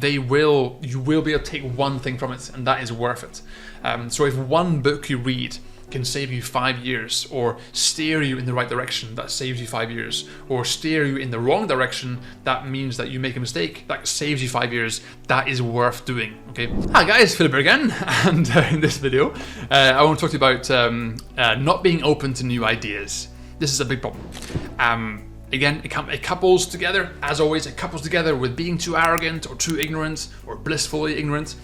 you will be able to take one thing from it, and that is worth it. So if one book you read can save you 5 years, or steer you in the right direction, that saves you 5 years, or steer you in the wrong direction, that means that you make a mistake, that saves you 5 years, that is worth doing. Okay. Hi guys, Philip here again, and in this video I want to talk to you about not being open to new ideas. This is a big problem. Again, it couples together, as always, it couples together with being too arrogant or too ignorant or blissfully ignorant,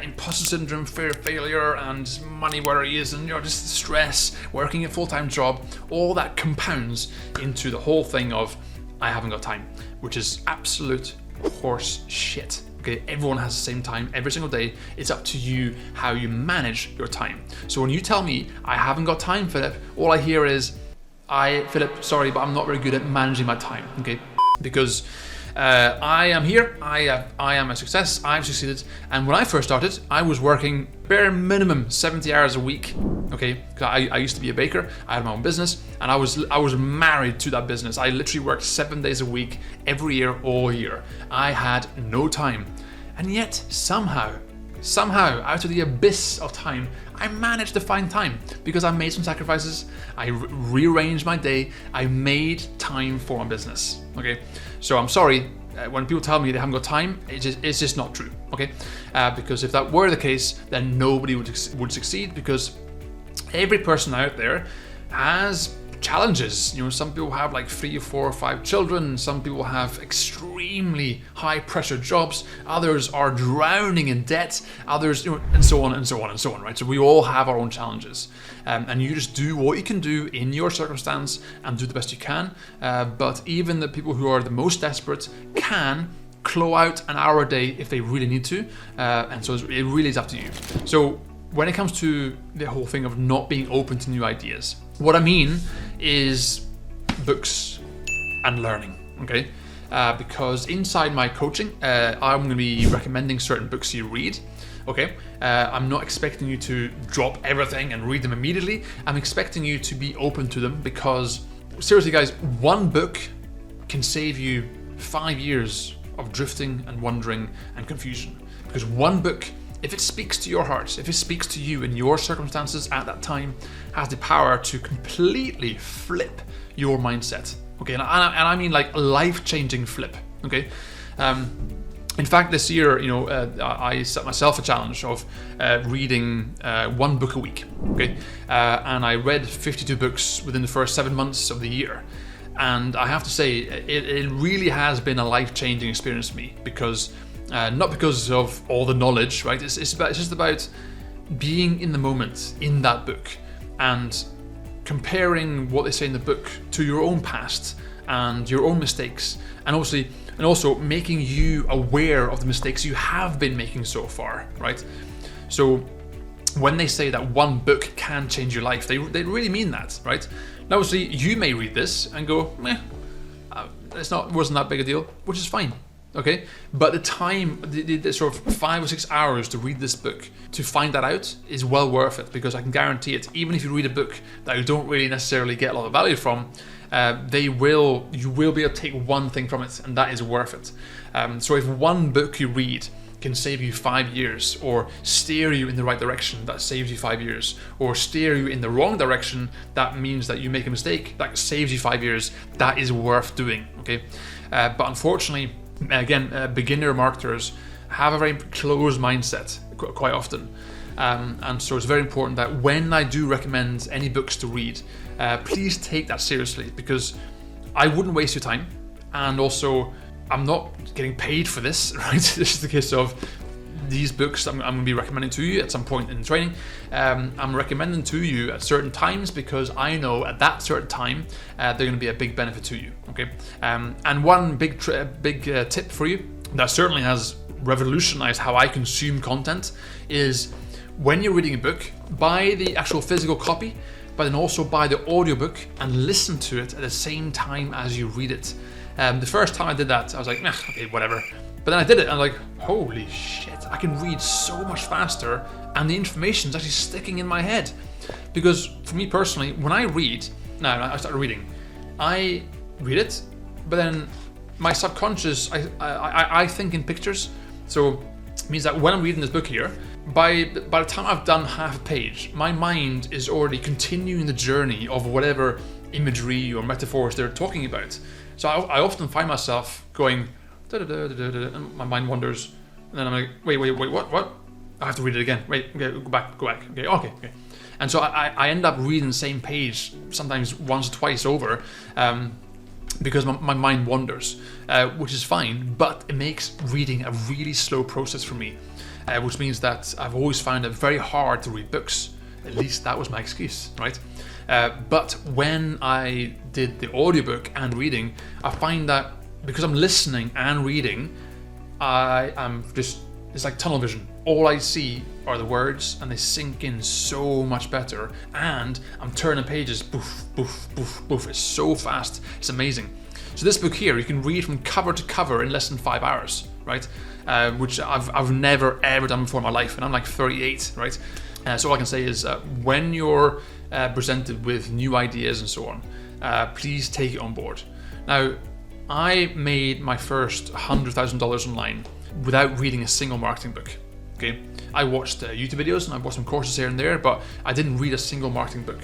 imposter syndrome, fear of failure, and money worries, and just stress, working a full-time job. All that compounds into the whole thing of I haven't got time, which is absolute horse shit. Okay, everyone has the same time every single day. It's up to you how you manage your time. So when you tell me I haven't got time, Philip, all I hear is, Philip, sorry, but I'm not very good at managing my time, okay? Because I am here, I am a success, I've succeeded, and when I first started, I was working bare minimum 70 hours a week, okay? I used to be a baker, I had my own business, and I was married to that business. I literally worked 7 days a week, every year, all year. I had no time, and yet somehow, out of the abyss of time, I managed to find time because I made some sacrifices. I rearranged my day. I made time for my business. Okay, so I'm sorry when people tell me they haven't got time. It's just not true. Okay, because if that were the case, then nobody would succeed, because every person out there has challenges. You know, some people have like 3 or 4 or 5 children. Some people have extremely high pressure jobs. Others are drowning in debt. Others, you know, and so on and so on and so on, right? So we all have our own challenges, and you just do what you can do in your circumstance and do the best you can. But even the people who are the most desperate can claw out an hour a day if they really need to, and so it really is up to you. So when it comes to the whole thing of not being open to new ideas, what I mean is books and learning, okay? Because inside my coaching, I'm going to be recommending certain books you read, okay? I'm not expecting you to drop everything and read them immediately. I'm expecting you to be open to them, because seriously guys, one book can save you 5 years of drifting and wondering and confusion. Because one book, if it speaks to your heart, if it speaks to you in your circumstances at that time, has the power to completely flip your mindset. Okay, and I mean like life-changing flip. Okay, in fact, this year, you know, I set myself a challenge of reading 1 book a week. Okay, and I read 52 books within the first 7 months of the year. And I have to say, it really has been a life-changing experience for me, because not because of all the knowledge, right? It's just about being in the moment in that book and comparing what they say in the book to your own past and your own mistakes, and also making you aware of the mistakes you have been making so far, right? So when they say that one book can change your life, they really mean that, right? Now, obviously, you may read this and go, meh, wasn't that big a deal, which is fine. Okay, but the time, the sort of 5 or 6 hours to read this book, to find that out, is well worth it, because I can guarantee it. Even if you read a book that you don't really necessarily get a lot of value from, you will be able to take one thing from it, and that is worth it. So if one book you read can save you 5 years, or steer you in the right direction, that saves you 5 years, or steer you in the wrong direction, that means that you make a mistake, that saves you 5 years, that is worth doing. Okay, but unfortunately, again, beginner marketers have a very closed mindset quite often, and so it's very important that when I do recommend any books to read, please take that seriously, because I wouldn't waste your time, and also I'm not getting paid for this, right? This is the case of these books I'm going to be recommending to you at some point in the training. I'm recommending to you at certain times, because I know at that certain time they're going to be a big benefit to you. Okay, and one big tip for you that certainly has revolutionized how I consume content is, when you're reading a book, buy the actual physical copy, but then also buy the audiobook and listen to it at the same time as you read it. The first time I did that, I was like, nah, okay, whatever. But then I did it, and I'm like, holy shit, I can read so much faster, and the information's actually sticking in my head. Because for me personally, when I started reading, I read it, but then my subconscious, I think in pictures, So it means that when I'm reading this book here, by the time I've done half a page, my mind is already continuing the journey of whatever imagery or metaphors they're talking about. So I often find myself going, da, da, da, da, da, da, and my mind wanders, and then I'm like, wait, what? I have to read it again. Wait, okay, go back. Okay. And so I end up reading the same page sometimes once or twice over, because my mind wanders, which is fine, but it makes reading a really slow process for me, which means that I've always found it very hard to read books. At least that was my excuse, right? But when I did the audiobook and reading, I find that because I'm listening and reading, it's like tunnel vision. All I see are the words, and they sink in so much better. And I'm turning pages, boof, boof, boof, boof. It's so fast. It's amazing. So this book here, you can read from cover to cover in less than 5 hours, right? Which I've never ever done before in my life, and I'm like 38, right? So all I can say is when you're presented with new ideas and so on, please take it on board. Now, I made my first $100,000 online without reading a single marketing book. Okay, I watched YouTube videos and I bought some courses here and there, but I didn't read a single marketing book.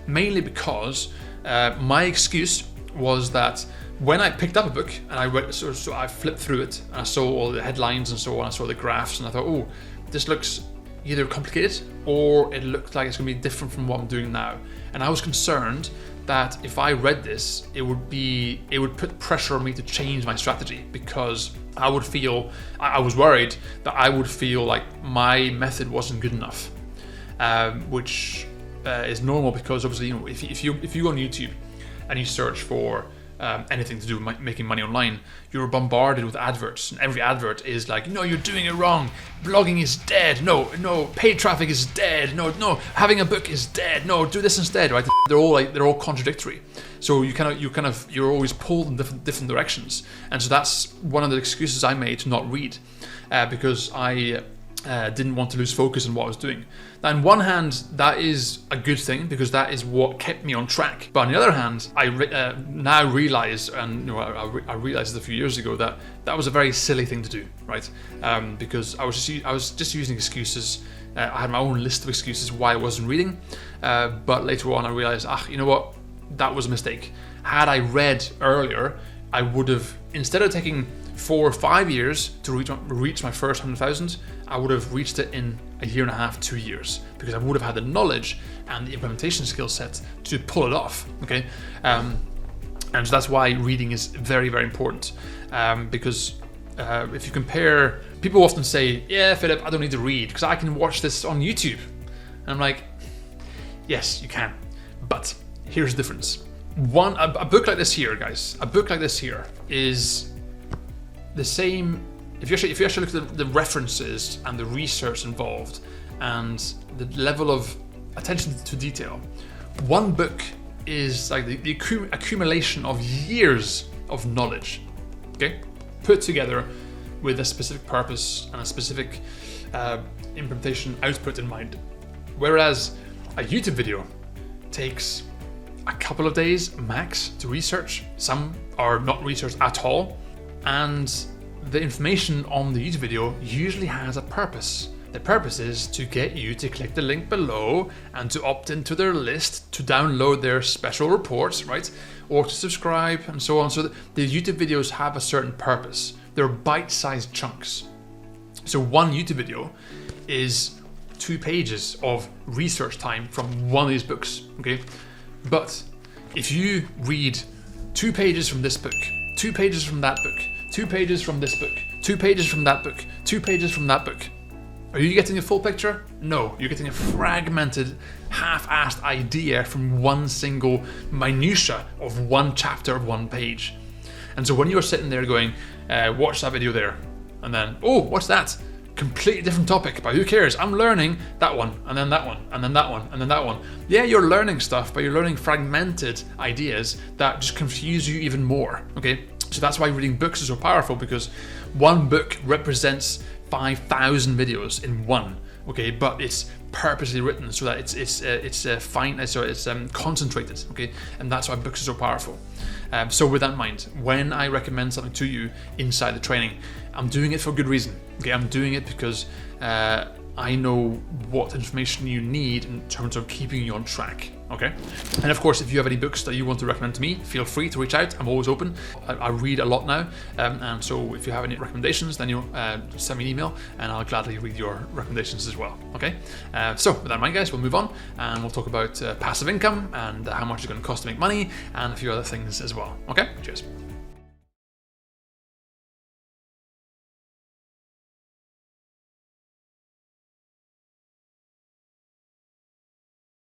Mainly because my excuse was that when I picked up a book and I read, so I flipped through it and I saw all the headlines and so on, I saw the graphs, and I thought, oh, this looks either complicated or it looks like it's going to be different from what I'm doing now. And I was concerned that if I read this, it would put pressure on me to change my strategy, because I was worried that I would feel like my method wasn't good enough, which is normal, because obviously, you know, if you go on YouTube and you search for anything to do with making money online, you're bombarded with adverts, and every advert is like, no, you're doing it wrong, blogging is dead, no, paid traffic is dead, no, having a book is dead, no, do this instead, right? They're all contradictory. So you're always pulled in different directions, and so that's one of the excuses I made to not read, because I didn't want to lose focus on what I was doing. Now, on one hand, that is a good thing, because that is what kept me on track. But on the other hand, I now realize, and you know, I realized a few years ago that was a very silly thing to do, right? Because I was just using excuses. I had my own list of excuses why I wasn't reading. But later on, I realized, you know what? That was a mistake. Had I read earlier, I would have, instead of taking 4 or 5 years to reach my first 100,000, I would have reached it in a year and a half, 2 years, because I would have had the knowledge and the implementation skill set to pull it off. Okay, and so that's why reading is very, very important. Because if you compare, people often say, "Yeah, Philip, I don't need to read because I can watch this on YouTube," and I'm like, "Yes, you can, but here's the difference. A book like this here, guys, a book like this here is the same. If you actually look at the references and the research involved and the level of attention to detail, one book is like the accumulation of years of knowledge, okay, put together with a specific purpose and a specific implementation output in mind. Whereas a YouTube video takes a couple of days max to research. Some are not researched at all, and the information on the YouTube video usually has a purpose. The purpose is to get you to click the link below and to opt into their list to download their special reports, right? Or to subscribe and so on. So the YouTube videos have a certain purpose. They're bite-sized chunks. So one YouTube video is 2 pages of research time from one of these books, okay? But if you read 2 pages from this book, 2 pages from that book, 2 pages from this book, 2 pages from that book, 2 pages from that book, are you getting a full picture? No, you're getting a fragmented, half-assed idea from one single minutia of one chapter of one page. And so when you're sitting there going, watch that video there, and then, oh, what's that? Completely different topic, but who cares? I'm learning that one, and then that one, and then that one, and then that one. Yeah, you're learning stuff, but you're learning fragmented ideas that just confuse you even more, okay? So that's why reading books is so powerful, because one book represents 5,000 videos in one. okay, but it's purposely written so that it's concentrated, okay, and that's why books are so powerful. So with that in mind, when I recommend something to you inside the training, I'm doing it for good reason. Okay, I'm doing it because I know what information you need in terms of keeping you on track. Okay, and of course, if you have any books that you want to recommend to me, feel free to reach out. I'm always open. I read a lot now, and so if you have any recommendations, then you send me an email, and I'll gladly read your recommendations as well. Okay, so with that in mind, guys, we'll move on, and we'll talk about passive income and how much it's going to cost to make money, and a few other things as well. Okay, cheers.